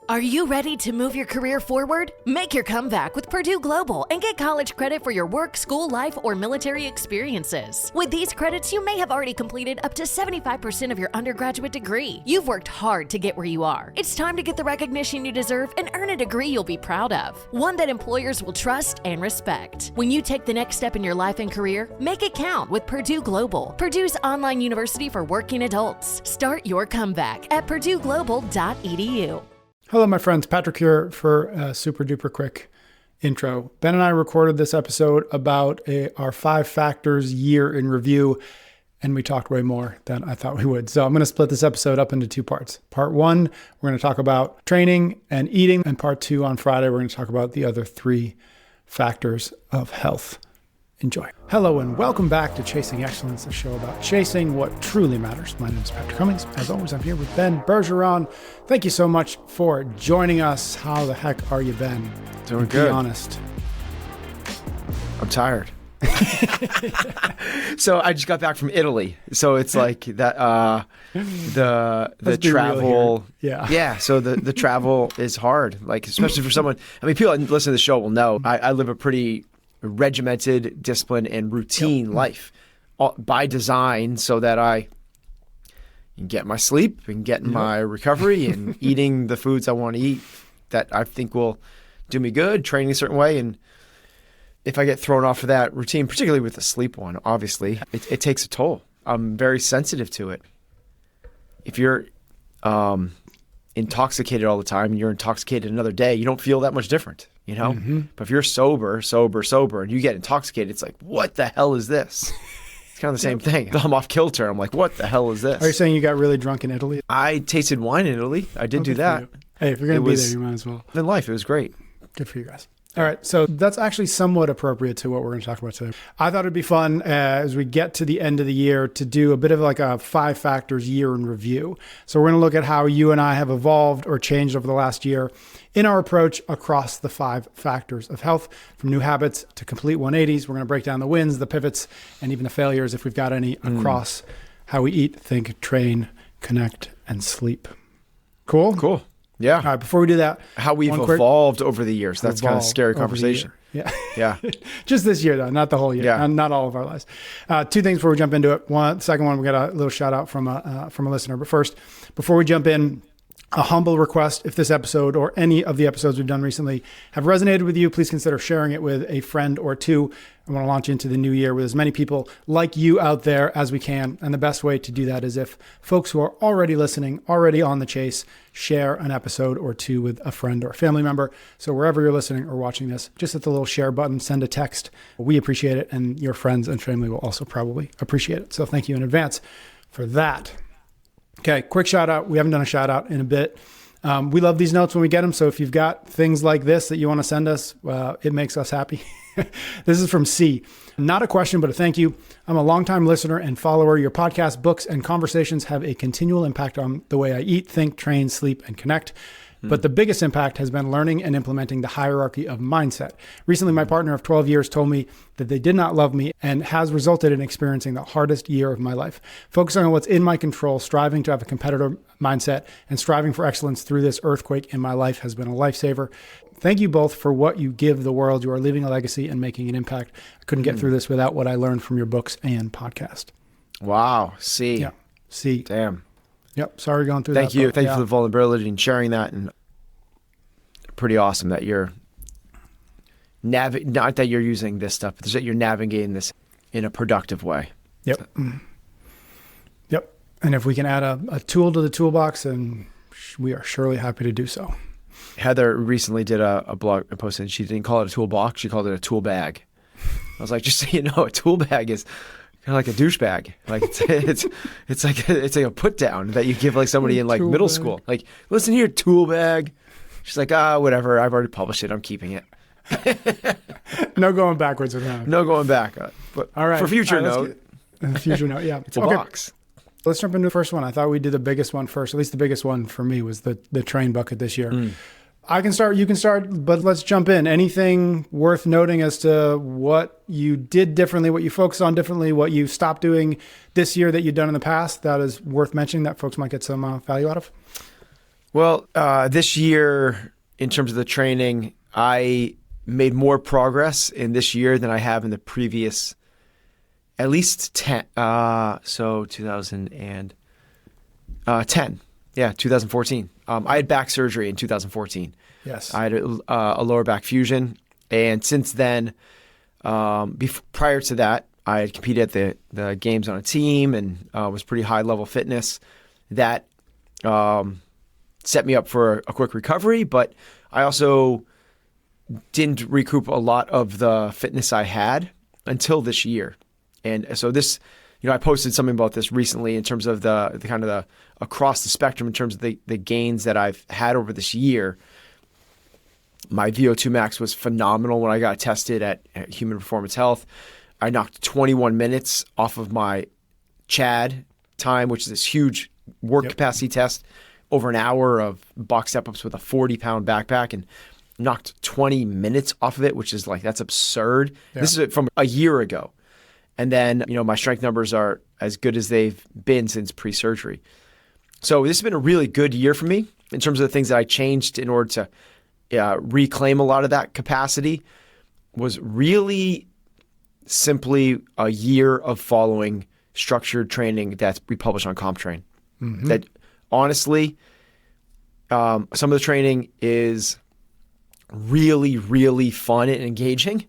Are you ready to move your career forward? Make your comeback with Purdue Global and get college credit for your work, school life, or military experiences. With these credits, you may have already completed up to 75% of your undergraduate degree. You've worked hard to get where you are. It's time to get the recognition you deserve and earn a degree you'll be proud of, one that employers will trust and respect. When you take the next step in your life and career, make it count with Purdue Global, Purdue's online university for working adults. Start your comeback at purdueglobal.edu. Hello, my friends. Patrick here for a super duper quick intro. Ben and I recorded this episode about our 5 factors year in review, and we talked way more than I thought we would. So I'm going to split this episode up into 2 parts. Part 1, we're going to talk about training and eating, and part 2 on Friday, we're going to talk about the other 3 factors of health. Enjoy. Hello and welcome back to Chasing Excellence, a show about chasing what truly matters. My name is Patrick Cummings. As always, I'm here with Ben Bergeron. Thank you so much for joining us. How the heck are you, Ben? Doing good. Be honest. I'm tired. So I just got back from Italy. So it's like that. The travel. Yeah. So the travel is hard. Like especially for someone. I mean, people that listen to the show will know I live a pretty regimented, disciplined, and routine life by design, so that I can get my sleep and get my recovery and eating the foods I want to eat that I think will do me good, training a certain way. And if I get thrown off of that routine, particularly with the sleep one, obviously, it takes a toll. I'm very sensitive to it. If you're intoxicated all the time and you're intoxicated another day, you don't feel that much different, you know? Mm-hmm. But if you're sober, and you get intoxicated, it's like, what the hell is this? It's kind of the same thing. I'm off kilter. I'm like, what the hell is this? Are you saying you got really drunk in Italy? I tasted wine in Italy. I did do that. Hey, if you're going to be there, you might as well. In life, it was great. Good for you guys. All right, so that's actually somewhat appropriate to what we're going to talk about today. I thought it'd be fun as we get to the end of the year to do a bit of like a 5 factors year in review. So we're going to look at how you and I have evolved or changed over the last year in our approach across the 5 factors of health, from new habits to complete 180s. We're going to break down the wins, the pivots, and even the failures, if we've got any, across how we eat, think, train, connect, and sleep. Cool? Cool. Yeah. All right, before we do that, how we've evolved over the years. That's kind of a scary conversation. Yeah. Yeah. Just this year, though, not the whole year. Yeah. Not all of our lives. 2 things before we jump into it. Second one, we got a little shout out from a listener. But first, before we jump in, a humble request: if this episode or any of the episodes we've done recently have resonated with you, please consider sharing it with a friend or 2. I want to launch into the new year with as many people like you out there as we can. And the best way to do that is if folks who are already listening, already on the chase, share an episode or 2 with a friend or a family member. So wherever you're listening or watching this, just hit the little share button, send a text. We appreciate it. And your friends and family will also probably appreciate it. So thank you in advance for that. Okay, quick shout out. We haven't done a shout out in a bit. We love these notes when we get them. So if you've got things like this that you want to send us, it makes us happy. This is from C. Not a question, but a thank you. I'm a longtime listener and follower. Your podcast, books, and conversations have a continual impact on the way I eat, think, train, sleep, and connect. But the biggest impact has been learning and implementing the hierarchy of mindset. Recently, my partner of 12 years told me that they did not love me and has resulted in experiencing the hardest year of my life. Focusing on what's in my control, striving to have a competitor mindset, and striving for excellence through this earthquake in my life has been a lifesaver. Thank you both for what you give the world. You are leaving a legacy and making an impact. I couldn't get through this without what I learned from your books and podcast. Wow. C. Yeah. C. Damn. Yep. Sorry going through Thank that. you. Thank you for the vulnerability and sharing that. And pretty awesome that you're not that you're using this stuff, but that you're navigating this in a productive way. Yep. Yep. And if we can add a tool to the toolbox, then we are surely happy to do so. Heather recently did a blog post, and she didn't call it a toolbox. She called it a tool bag. I was like, just so you know, a tool bag is kind of like a douchebag. Like it's like a put down that you give like somebody in like middle school. Like, listen here, tool bag. She's like, whatever. I've already published it. I'm keeping it. No going backwards with that. No going back. But all right. For future note. Future note, yeah. It's a box. Let's jump into the first one. I thought we'd do the biggest one first. At least the biggest one for me was the train bucket this year. I can start, you can start, but let's jump in. Anything worth noting as to what you did differently, what you focused on differently, what you stopped doing this year that you've done in the past that is worth mentioning that folks might get some value out of? Well, this year, in terms of the training, I made more progress in this year than I have in the previous, at least 10. So 2010. Yeah, 2014. I had back surgery in 2014. Yes. I had a lower back fusion. And since then, prior to that, I had competed at the games on a team and was pretty high level fitness. That set me up for a quick recovery, but I also didn't recoup a lot of the fitness I had until this year. And so this, I posted something about this recently in terms of the kind of the across the spectrum in terms of the gains that I've had over this year. My VO2 max was phenomenal when I got tested at Human Performance Health. I knocked 21 minutes off of my CHAD time, which is this huge work capacity test, over an hour of box step-ups with a 40-pound backpack, and knocked 20 minutes off of it, which is that's absurd. Yeah. This is from a year ago. And then, my strength numbers are as good as they've been since pre-surgery. So this has been a really good year for me in terms of the things that I changed in order to reclaim a lot of that capacity. Was really simply a year of following structured training that we publish on CompTrain. Mm-hmm. That honestly, some of the training is really, really fun and engaging,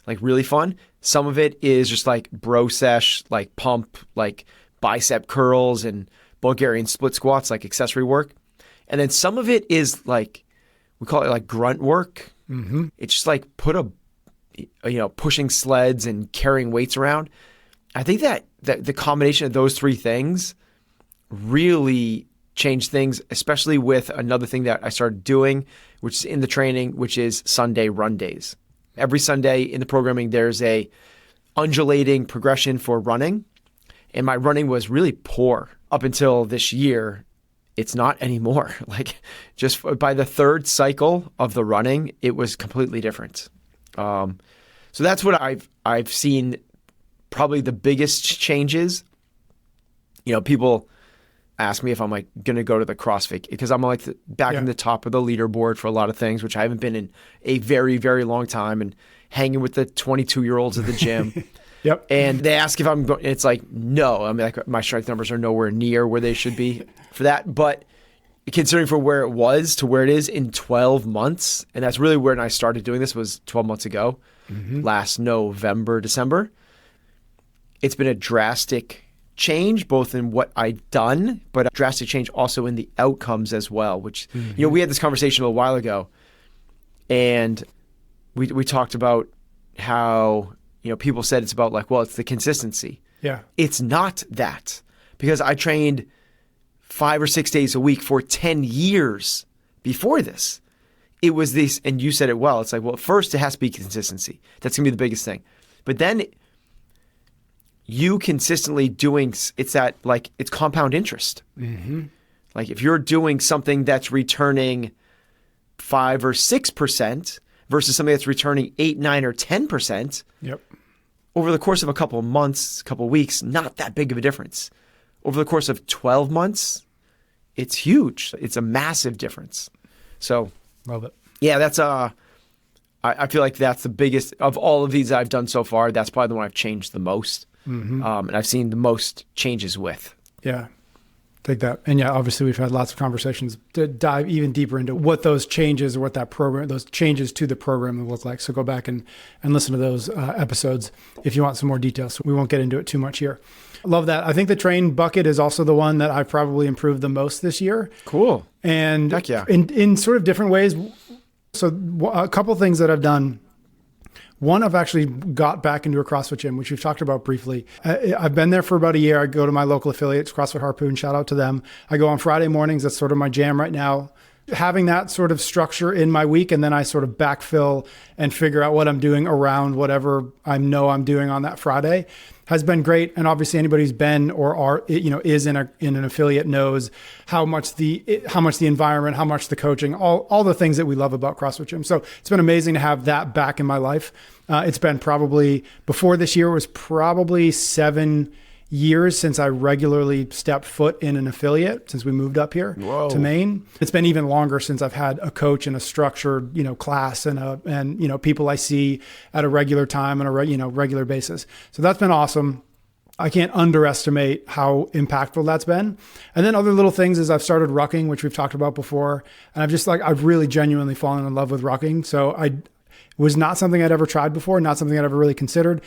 really fun. Some of it is just bro sesh, pump, bicep curls and Bulgarian split squats, accessory work. And then some of it is we call it grunt work. Mm-hmm. It's just pushing sleds and carrying weights around. I think that the combination of those three things really changed things, especially with another thing that I started doing, which is in the training, which is Sunday run days. Every Sunday in the programming, there's a undulating progression for running. And my running was really poor up until this year. It's not anymore. Just by the third cycle of the running, it was completely different. So that's what I've seen. Probably the biggest changes. People ask me if I'm going to go to the CrossFit because I'm back in the top of the leaderboard for a lot of things, which I haven't been in a very, very long time, and hanging with the 22-year-olds at the gym. Yep. And they ask if I'm going, it's no. I mean, my strength numbers are nowhere near where they should be for that. But considering from where it was to where it is in 12 months, and that's really when I started doing this was 12 months ago, last November, December, it's been a drastic change, both in what I've done, but a drastic change also in the outcomes as well, which, we had this conversation a little while ago, and we talked about how, people said it's about it's the consistency. Yeah. It's not that, because I trained 5 or 6 days a week for 10 years before this. It was this, and you said it well. It's first it has to be consistency. That's going to be the biggest thing. But then you consistently doing, it's that it's compound interest. Mm-hmm. If you're doing something that's returning 5 or 6% versus something that's returning 8, 9, or 10%. Yep. Over the course of a couple of months, couple of weeks, not that big of a difference. Over the course of 12 months, it's huge. It's a massive difference. So, love it. Yeah, that's I feel like that's the biggest of all of these I've done so far. That's probably the one I've changed the most, and I've seen the most changes with. Yeah, take that. And yeah, obviously we've had lots of conversations to dive even deeper into what those changes or what that program, those changes to the program will look like. So go back and listen to those episodes if you want some more details. So we won't get into it too much here. Love that. I think the train bucket is also the one that I've probably improved the most this year. Cool. And heck yeah. in sort of different ways. So a couple of things that I've done. One, I've actually got back into a CrossFit gym, which we've talked about briefly. I've been there for about a year. I go to my local affiliates, CrossFit Harpoon, shout out to them. I go on Friday mornings. That's sort of my jam right now. Having that sort of structure in my week, and then I sort of backfill and figure out what I'm doing around whatever I know I'm doing on that Friday has been great. And obviously anybody who's been or is in an affiliate knows how much the environment, how much the coaching, all the things that we love about CrossFit Gym. So it's been amazing to have that back in my life. It's been probably, before this year, was probably 7 years since I regularly stepped foot in an affiliate, since we moved up here to Maine. It's been even longer since I've had a coach and a structured, class and people I see at a regular time on a regular basis. So that's been awesome. I can't underestimate how impactful that's been. And then other little things is I've started rucking, which we've talked about before. And I've really genuinely fallen in love with rucking. So I was not something I'd ever tried before, not something I'd ever really considered.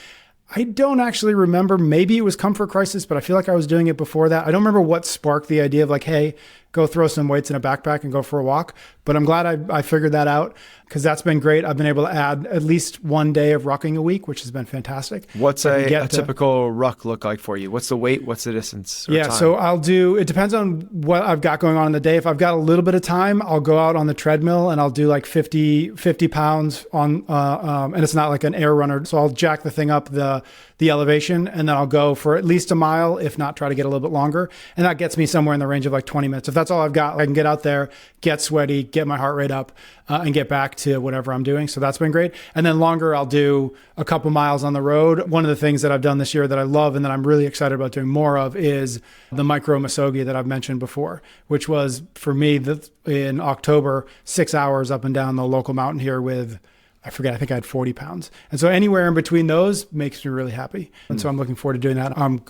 I don't actually remember. Maybe it was Comfort Crisis, but I feel like I was doing it before that. I don't remember what sparked the idea of like, hey, go throw some weights in a backpack and go for a walk. But I'm glad I figured that out because that's been great. I've been able to add at least one day of rucking a week, which has been fantastic. What's a typical ruck look like for you? What's the weight? What's the distance? Yeah, time? So it depends on what I've got going on in the day. If I've got a little bit of time, I'll go out on the treadmill and I'll do like 50 pounds on, and it's not like an air runner. So I'll jack the thing up the elevation and then I'll go for at least a mile, if not try to get a little bit longer. And that gets me somewhere in the range of like 20 minutes. If that's all I've got, I can get out there, get sweaty, get my heart rate up and get back to whatever I'm doing. So that's been great. And then longer, I'll do a couple miles on the road. One of the things that I've done this year that I love and that I'm really excited about doing more of is the micro Musogi that I've mentioned before, which was for me in October, 6 hours up and down the local mountain here with, I forget, I think I had 40 pounds. And so anywhere in between those makes me really happy. And so I'm looking forward to doing that. I'm,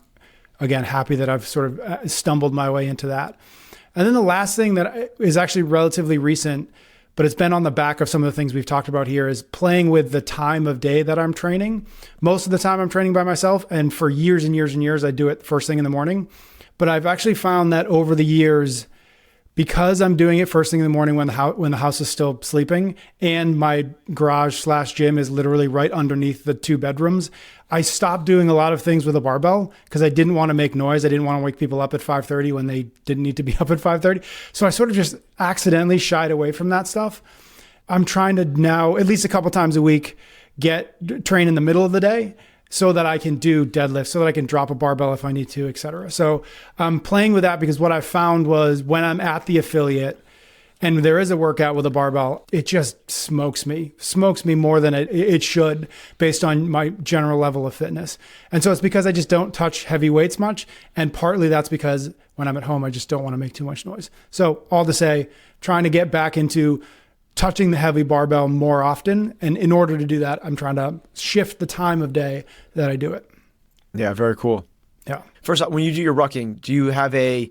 again, happy that I've sort of stumbled my way into that. And then the last thing that is actually relatively recent, but it's been on the back of some of the things we've talked about here, is playing with the time of day that I'm training. Most of the time I'm training by myself. And for years and years and years, I do it first thing in the morning. But I've actually found that over the years, because I'm doing it first thing in the morning when the house is still sleeping and my garage/gym is literally right underneath the 2 bedrooms, I stopped doing a lot of things with a barbell because I didn't want to make noise. I didn't want to wake people up at 5:30 when they didn't need to be up at 5:30. So I sort of just accidentally shied away from that stuff. I'm trying to now, at least a couple times a week, train in the middle of the day so that I can do deadlifts, so that I can drop a barbell if I need to, et cetera. So I'm playing with that because what I found was when I'm at the affiliate and there is a workout with a barbell, it just smokes me more than it should based on my general level of fitness. And so it's because I just don't touch heavy weights much. And partly that's because when I'm at home, I just don't want to make too much noise. So all to say, trying to get back into touching the heavy barbell more often. And in order to do that, I'm trying to shift the time of day that I do it. Yeah, very cool. Yeah. First off, when you do your rucking, do you have a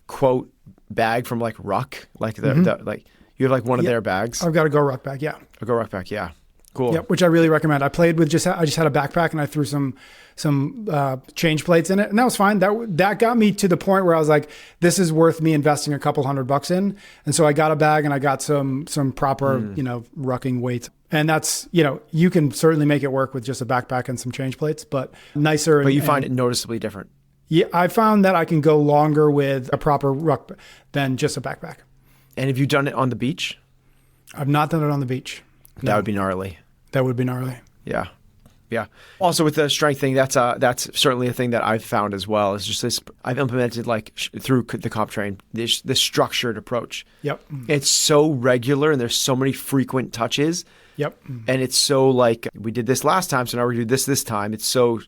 quote bag from like Ruck? Like like you have like one of their bags? I've got a Go Ruck bag, yeah. A Go Ruck bag, yeah. Cool. Yep, which I really recommend. I just had a backpack and I threw some change plates in it, and that was fine. That got me to the point where I was like, this is worth me investing a couple $100 in. And so I got a bag and I got some proper, rucking weights. And that's, you can certainly make it work with just a backpack and some change plates, but nicer. But you find it noticeably different. Yeah, I found that I can go longer with a proper ruck than just a backpack. And have you done it on the beach? I've not done it on the beach. That would be gnarly. That would be gnarly. Yeah. Yeah. Also with the strength thing, that's certainly a thing that I've found as well. Is just this, I've implemented through the comp train, this structured approach. Yep. It's so regular and there's so many frequent touches. Yep. And it's so like, we did this last time, so now we're going to do this time. It's so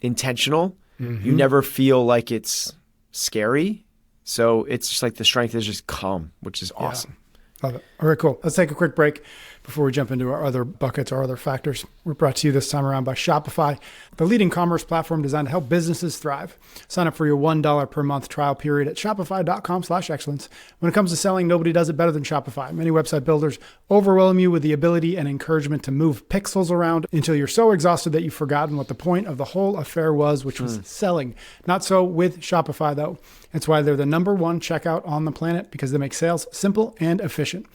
intentional. Mm-hmm. You never feel like it's scary. So it's just like the strength is just calm, which is awesome. Love it. All right, cool. Let's take a quick break before we jump into our other buckets, our other factors. We're brought to you this time around by Shopify, the leading commerce platform designed to help businesses thrive. Sign up for your $1 per month trial period at shopify.com/excellence. When it comes to selling, nobody does it better than Shopify. Many website builders overwhelm you with the ability and encouragement to move pixels around until you're so exhausted that you've forgotten what the point of the whole affair was, which was selling. Not so with Shopify, though. That's why they're the #1 checkout on the planet, because they make sales simple and efficient.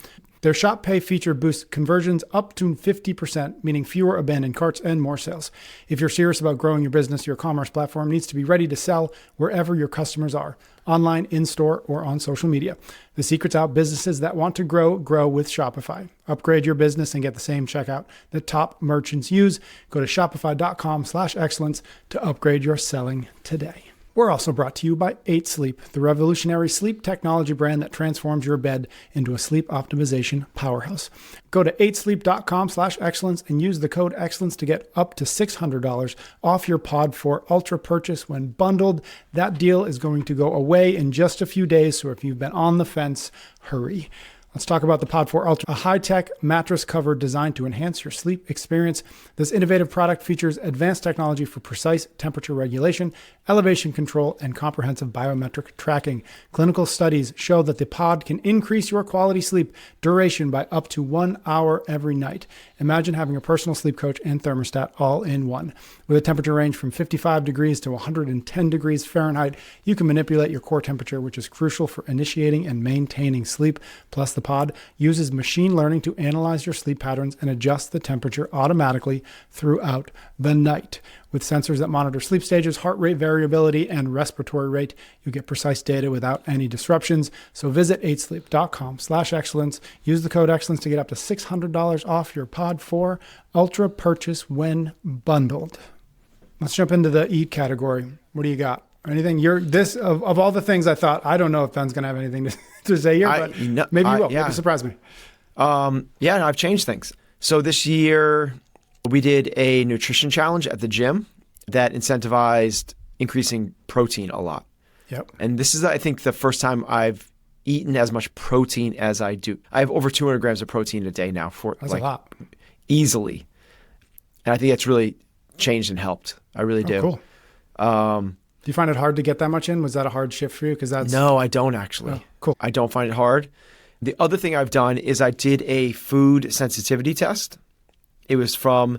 Their Shop Pay feature boosts conversions up to 50%, meaning fewer abandoned carts and more sales. If you're serious about growing your business, your commerce platform needs to be ready to sell wherever your customers are, online, in-store, or on social media. The secret's out. Businesses that want to grow with Shopify. Upgrade your business and get the same checkout that top merchants use. Go to shopify.com/excellence to upgrade your selling today. We're also brought to you by 8 Sleep, the revolutionary sleep technology brand that transforms your bed into a sleep optimization powerhouse. Go to 8sleep.com/excellence and use the code excellence to get up to $600 off your Pod 4 Ultra purchase when bundled. That deal is going to go away in just a few days, so if you've been on the fence, hurry. Let's talk about the Pod 4 Ultra, a high-tech mattress cover designed to enhance your sleep experience. This innovative product features advanced technology for precise temperature regulation, elevation control, and comprehensive biometric tracking. Clinical studies show that the pod can increase your quality sleep duration by up to 1 hour every night. Imagine having a personal sleep coach and thermostat all in one. With a temperature range from 55 degrees to 110 degrees Fahrenheit, you can manipulate your core temperature, which is crucial for initiating and maintaining sleep. Plus, the pod uses machine learning to analyze your sleep patterns and adjust the temperature automatically throughout the night. With sensors that monitor sleep stages, heart rate variability, and respiratory rate, you get precise data without any disruptions. So visit 8sleep.com/excellence. Use the code excellence to get up to $600 off your Pod 4 Ultra purchase when bundled. Let's jump into the eat category. What do you got? Anything of all the things I thought, I don't know if Ben's going to have anything to say here, but maybe you will. Yeah. Maybe surprise me. I've changed things. So this year we did a nutrition challenge at the gym that incentivized increasing protein a lot. Yep. And this is, I think, the first time I've eaten as much protein as I do. I have over 200 grams of protein a day now. That's a lot. Easily. And I think that's really changed and helped. I really do. Cool. Do you find it hard to get that much in? Was that a hard shift for you? No, I don't actually. Oh, cool. I don't find it hard. The other thing I've done is I did a food sensitivity test. It was so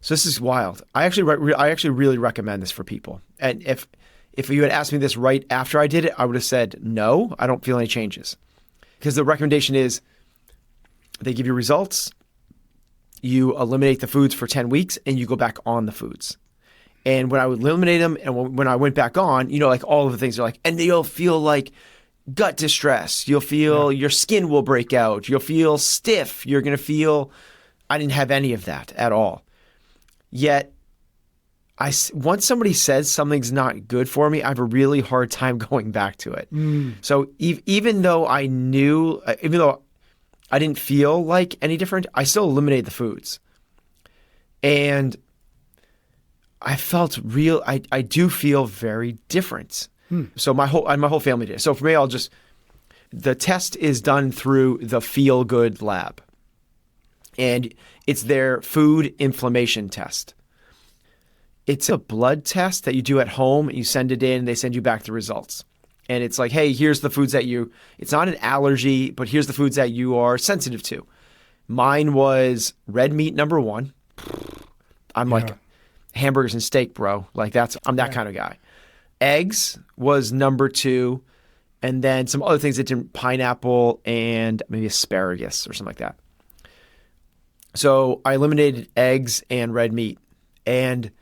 this is wild. I actually really recommend this for people. And if you had asked me this right after I did it, I would have said, no, I don't feel any changes. Because the recommendation is they give you results, you eliminate the foods for 10 weeks, and you go back on the foods. And when I would eliminate them and when I went back on, like all of the things are like, and you'll feel like gut distress. You'll feel your skin will break out. You'll feel stiff. You're going to feel, I didn't have any of that at all. Yet, once somebody says something's not good for me, I have a really hard time going back to it. So even though I didn't feel like any different, I still eliminated the foods. And I felt I do feel very different. So my whole family did. So for me, the test is done through the Feel Good lab. And it's their food inflammation test. It's a blood test that you do at home, and you send it in, and they send you back the results. And it's like, hey, here's the foods it's not an allergy, but here's the foods that you are sensitive to. Mine was red meat, number 1. I'm like, hamburgers and steak, bro. I'm that kind of guy. Eggs was number 2. And then some other things that didn't, pineapple and maybe asparagus or something like that. So I eliminated eggs and red meat. And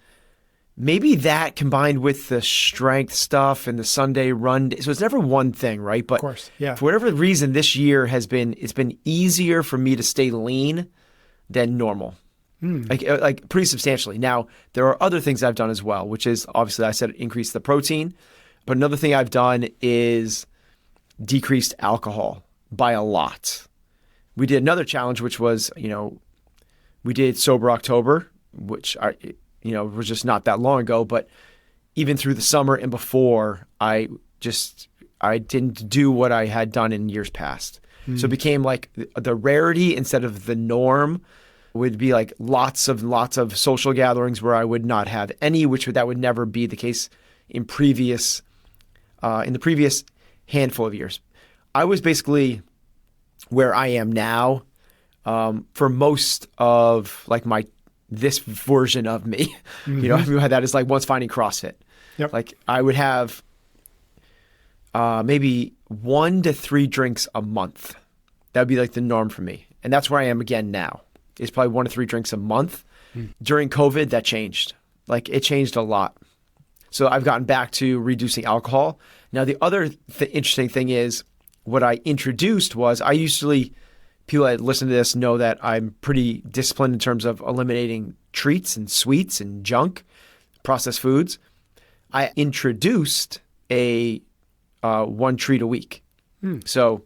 maybe that combined with the strength stuff and the Sunday run. So it's never one thing, right? But of course, yeah. For whatever reason, this year it's been easier for me to stay lean than normal. Like pretty substantially. Now, there are other things I've done as well, which is obviously I said increase the protein. But another thing I've done is decreased alcohol by a lot. We did another challenge, which was, we did Sober October, which was just not that long ago. But even through the summer and before, I didn't do what I had done in years past. So it became like the rarity instead of the norm. Would be like lots of social gatherings where I would not have any, that would never be the case in the previous handful of years. I was basically where I am now for most of this version of me. I that is like once finding CrossFit. Yep. Like I would have maybe 1 to 3 drinks a month. That would be like the norm for me, and that's where I am again now. It's probably 1 to 3 drinks a month. During COVID, that changed. It changed a lot. So I've gotten back to reducing alcohol. Now, the other interesting thing is what I introduced was people that listen to this know that I'm pretty disciplined in terms of eliminating treats and sweets and junk, processed foods. I introduced a one treat a week. So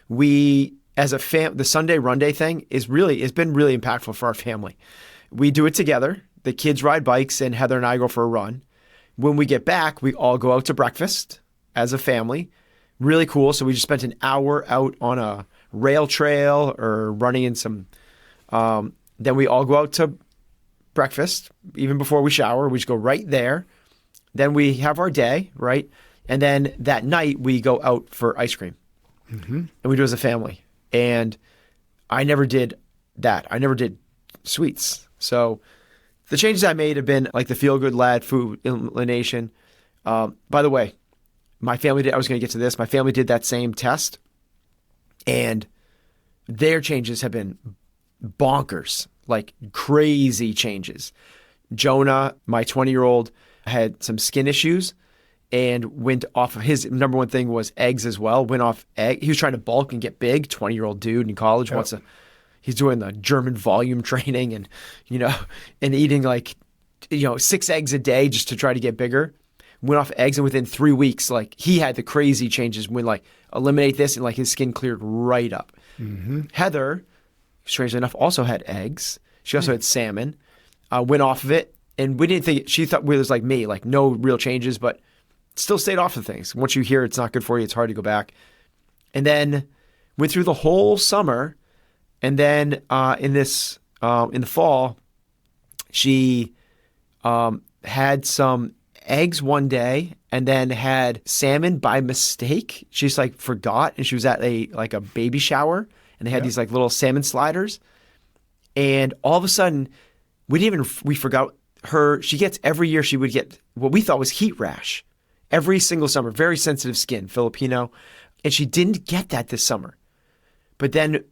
we, as a the Sunday run day thing it's been really impactful for our family. We do it together. The kids ride bikes and Heather and I go for a run. When we get back, we all go out to breakfast as a family. Really cool. So we just spent an hour out on a rail trail or running in some, then we all go out to breakfast. Even before we shower, we just go right there. Then we have our day, right? And then that night we go out for ice cream. And we do it as a family. And I never did that. I never did sweets. So the changes I made have been like the Feel Good Lad food elimination. By the way, my family did, I was going to get to this. My family did that same test and their changes have been bonkers, like crazy changes. Jonah, my 20-year-old, had some skin issues and went off of his number one thing was eggs as well. Went off egg. He was trying to bulk and get big. 20-year-old dude in college he's doing the German volume training and, and eating 6 eggs a day just to try to get bigger. Went off eggs and within 3 weeks, he had the crazy changes when eliminate this and his skin cleared right up. Heather, strangely enough, also had eggs. She also had salmon. Went off of it and we didn't think she thought we was like me, no real changes, but still stayed off of things. Once you hear it's not good for you, it's hard to go back. And then went through the whole summer. And then in the fall, she had some eggs one day and then had salmon by mistake. She just forgot, and she was at a baby shower and they had these little salmon sliders. And all of a sudden, we forgot her. She gets every year she would get what we thought was heat rash every single summer, very sensitive skin, Filipino. And she didn't get that this summer. But then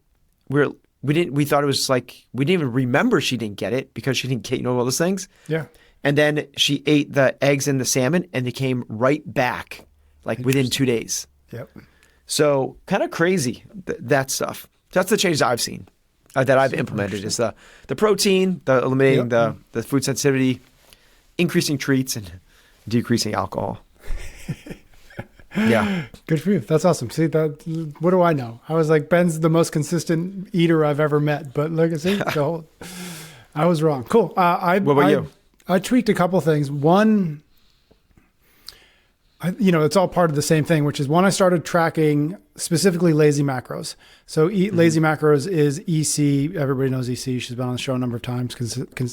we thought it was we didn't even remember she didn't get it because she didn't get, all those things. Yeah. And then she ate the eggs and the salmon and they came right back within 2 days. Yep. So kind of crazy, that stuff. That's the changes I've seen that I've implemented is the protein, the eliminating the food sensitivity, increasing treats and decreasing alcohol. Yeah. Good for you. That's awesome. See, what do I know? I was Ben's the most consistent eater I've ever met, but look, see, I was wrong. Cool. What about you? I tweaked a couple things. One, it's all part of the same thing, which is one, I started tracking specifically lazy macros. So lazy macros is EC. Everybody knows EC. She's been on the show a number of times.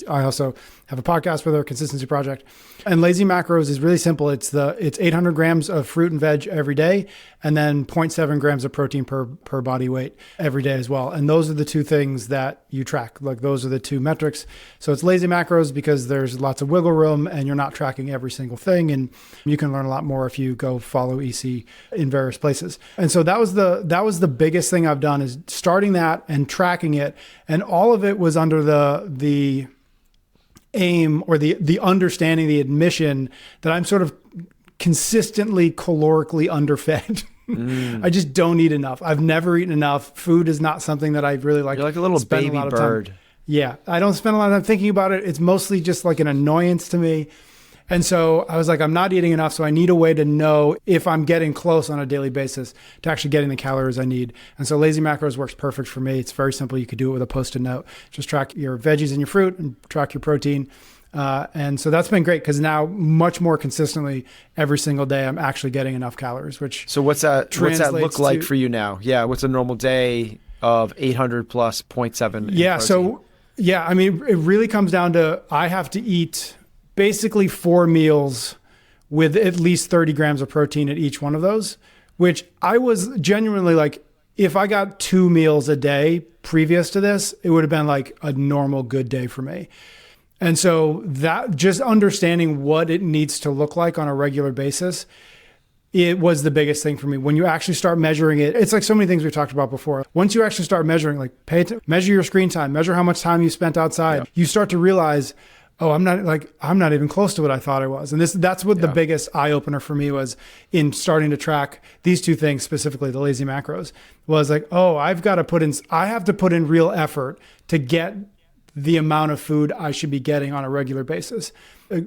I also have a podcast with her, Consistency Project. And lazy macros is really simple. It's 800 grams of fruit and veg every day, and then 0.7 grams of protein per body weight every day as well. And those are the two things that you track. Those are the two metrics. So it's lazy macros because there's lots of wiggle room and you're not tracking every single thing. And you can learn a lot more if you go follow EC in various places. And so that was the biggest thing I've done is starting that and tracking it. And all of it was under the aim or the understanding, the admission that I'm sort of consistently calorically underfed. I just don't eat enough. I've never eaten enough. Food is not something that I really like. You're like a little baby bird. Yeah. I don't spend a lot of time thinking about it. It's mostly just an annoyance to me. And so I was I'm not eating enough. So I need a way to know if I'm getting close on a daily basis to actually getting the calories I need. And so Lazy Macros works perfect for me. It's very simple. You could do it with a Post-it note. Just track your veggies and your fruit and track your protein. And so that's been great because now much more consistently every single day, I'm actually getting enough calories, So what's that look like for you now? Yeah. What's a normal day of 800 plus 0.7? Yeah. So yeah, it really comes down to, I have to eat basically 4 meals with at least 30 grams of protein at each one of those, which I was genuinely if I got 2 meals a day previous to this, it would have been a normal good day for me. And so that just understanding what it needs to look like on a regular basis, it was the biggest thing for me. When you actually start measuring it, it's so many things we talked about before. Once you actually start measuring, measure your screen time, measure how much time you spent outside, you start to realize, oh, I'm not even close to what I thought I was. And that's what the biggest eye opener for me was in starting to track these two things, specifically the lazy macros, was I have to put in real effort to get the amount of food I should be getting on a regular basis.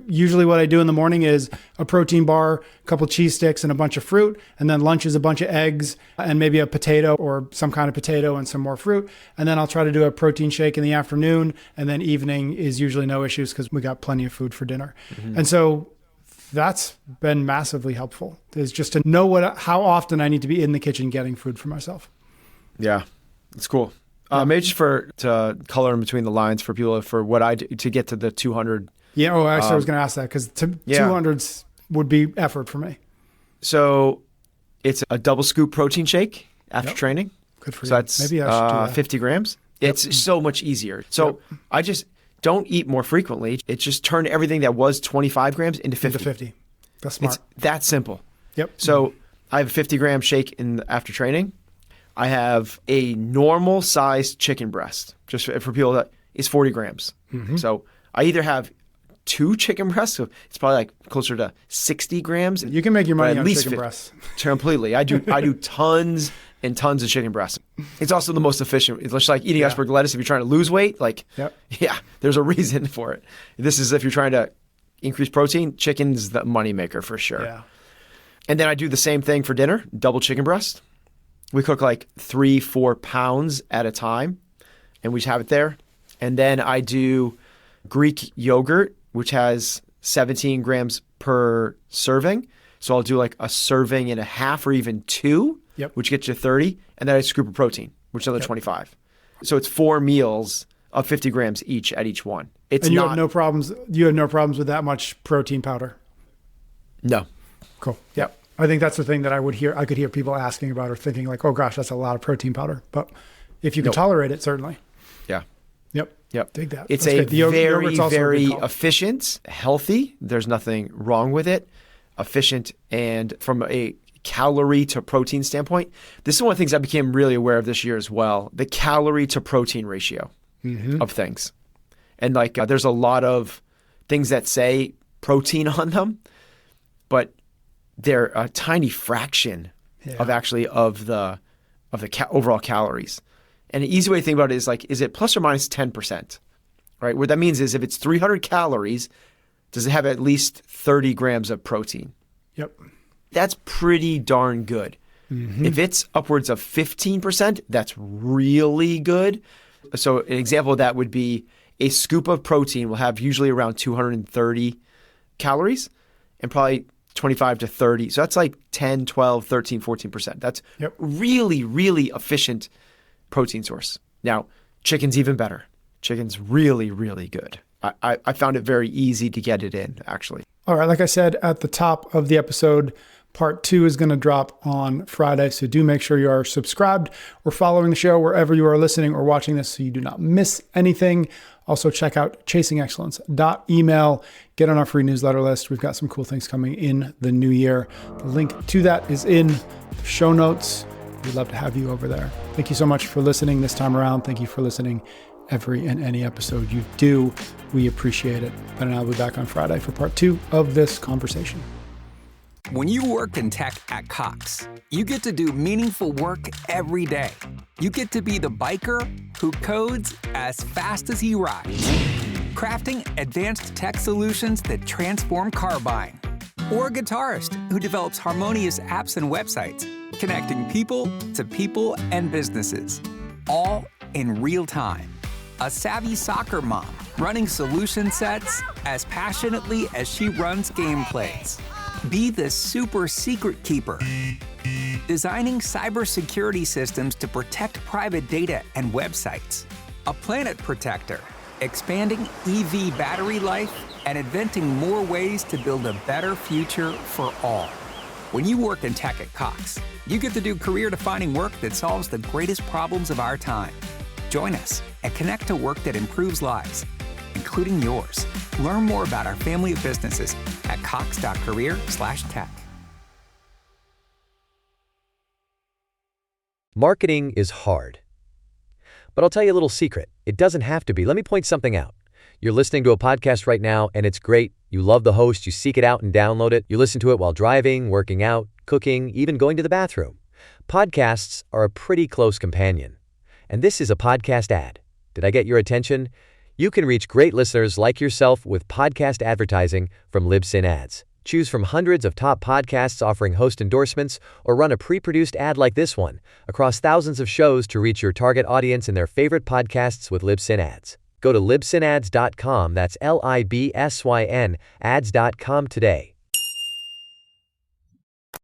Usually what I do in the morning is a protein bar, a couple cheese sticks, and a bunch of fruit. And then lunch is a bunch of eggs and maybe a potato or some kind of potato and some more fruit. And then I'll try to do a protein shake in the afternoon. And then evening is usually no issues because we got plenty of food for dinner. Mm-hmm. And so that's been massively helpful, is just to know how often I need to be in the kitchen getting food for myself. Yeah, it's cool. Maybe just to color in between the lines for people for what I do to get to the 200. Yeah, actually I was going to ask that because 200s would be effort for me. So it's a double scoop protein shake after training. Good for you. So that's maybe I should do that. 50 grams. It's so much easier. So I just don't eat more frequently. It's just turned everything that was 25 grams into 50. That's smart. It's that simple. Yep. So I have a 50-gram shake after training. I have a normal sized chicken breast, just for people that is 40 grams. Mm-hmm. So I either have 2 chicken breasts, so it's probably like closer to 60 grams. You can make your money on chicken breasts. Completely. I do tons and tons of chicken breasts. It's also the most efficient. It's just like eating iceberg lettuce if you're trying to lose weight. There's a reason for it. This is if you're trying to increase protein, chicken's the moneymaker for sure. Yeah. And then I do the same thing for dinner, double chicken breast. We cook like 3-4 pounds at a time, and we just have it there. And then I do Greek yogurt, which has 17 grams per serving. So I'll do like a serving and a half or even 2, which gets you 30. And then I scoop of protein, which is another 25. So it's 4 meals of 50 grams each at each one. You have no problems. You have no problems with that much protein powder. No. Cool. Yep. I think that's the thing that I could hear people asking about or thinking like, oh gosh, that's a lot of protein powder. But if you can tolerate it, certainly. Yeah. Yep. Dig that. It's very, very efficient, healthy. There's nothing wrong with it. Efficient, and from a calorie to protein standpoint, this is one of the things I became really aware of this year as well, the calorie to protein ratio of things. And like there's a lot of things that say protein on them, but they're a tiny fraction of the overall calories. And an easy way to think about it is like, is it plus or minus 10%? Right? What that means is if it's 300 calories, does it have at least 30 grams of protein? Yep. That's pretty darn good. Mm-hmm. If it's upwards of 15%, that's really good. So an example of that would be a scoop of protein will have usually around 230 calories and probably 25 to 30. So that's like 10, 12, 13, 14%. That's really, really efficient protein source. Now, chicken's even better. Chicken's really, really good. I found it very easy to get it in, actually. All right. Like I said at the top of the episode, part 2 is going to drop on Friday. So do make sure you are subscribed or following the show wherever you are listening or watching this so you do not miss anything. Also, check out chasingexcellence.email. Get on our free newsletter list. We've got some cool things coming in the new year. The link to that is in the show notes. We'd love to have you over there. Thank you so much for listening this time around. Thank you for listening every and any episode you do. We appreciate it. Ben and I will be back on Friday for part 2 of this conversation. When you work in tech at Cox, you get to do meaningful work every day. You get to be the biker who codes as fast as he rides, crafting advanced tech solutions that transform car buying, or a guitarist who develops harmonious apps and websites, connecting people to people and businesses, all in real time. A savvy soccer mom running solution sets as passionately as she runs gameplays. Be the super secret keeper, designing cybersecurity systems to protect private data and websites. A planet protector, expanding EV battery life and inventing more ways to build a better future for all. When you work in tech at Cox, you get to do career-defining work that solves the greatest problems of our time. Join us and connect to work that improves lives, including yours. Learn more about our family of businesses at cox.career/tech. Marketing is hard. But I'll tell you a little secret. It doesn't have to be. Let me point something out. You're listening to a podcast right now, and it's great. You love the host. You seek it out and download it. You listen to it while driving, working out, cooking, even going to the bathroom. Podcasts are a pretty close companion. And this is a podcast ad. Did I get your attention? You can reach great listeners like yourself with podcast advertising from Libsyn Ads. Choose from hundreds of top podcasts offering host endorsements, or run a pre-produced ad like this one across thousands of shows to reach your target audience in their favorite podcasts with Libsyn Ads. Go to libsynads.com, that's Libsyn ads.com today.